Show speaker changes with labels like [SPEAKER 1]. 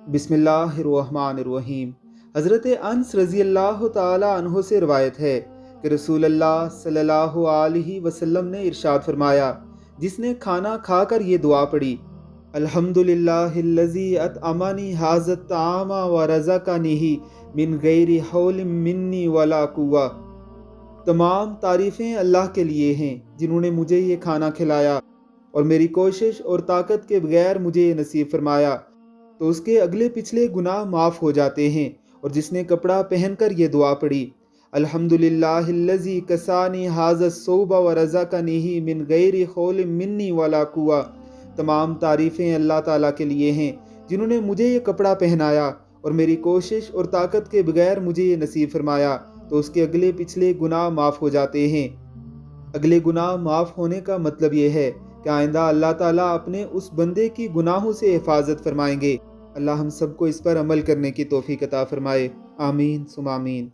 [SPEAKER 1] बिस्मिल्लाहिर्रहमानिर्रहीम। हज़रत अनस रज़ी अल्लाह ताला अन्हो से रवायत है कि रसूल अल्लाह सल्लल्लाहु अलैहि वसल्लम ने इरशाद फरमाया, जिसने खाना खाकर ये दुआ पढ़ी, अल्हम्दुलिल्लाहिल्लज़ी अतअमनी हाज़त तामा व रज़क़निही मिन गैरि हौलिन मिन्नी वला कुव्वा। तमाम तारीफ़ें अल्लाह के लिए हैं जिन्होंने मुझे ये खाना खिलाया और मेरी कोशिश और ताकत के बगैर मुझे ये नसीब फरमाया, तो उसके अगले पिछले गुनाह माफ़ हो जाते हैं। और जिसने कपड़ा पहनकर ये दुआ पढ़ी, अल्हम्दुलिल्लाहिल्लज़ी कसानी हाज़ा सोबा व रज़क़निही मिन गैरि खौलिन मिन्नी वला कुव्वा। तमाम तारीफ़ें अल्लाह ताला के लिए हैं जिन्होंने मुझे ये कपड़ा पहनाया और मेरी कोशिश और ताकत के बगैर मुझे ये नसीब फरमाया, तो उसके अगले पिछले गुनाह माफ़ हो जाते हैं। अगले गुनाह माफ़ होने का मतलब ये है कि आइंदा अल्लाह ताला अपने उस बंदे की गुनाहों से हिफाजत फरमाएंगे। अल्लाह हम सबको इस पर अमल करने की तौफीक अता फरमाए। आमीन सुम आमीन।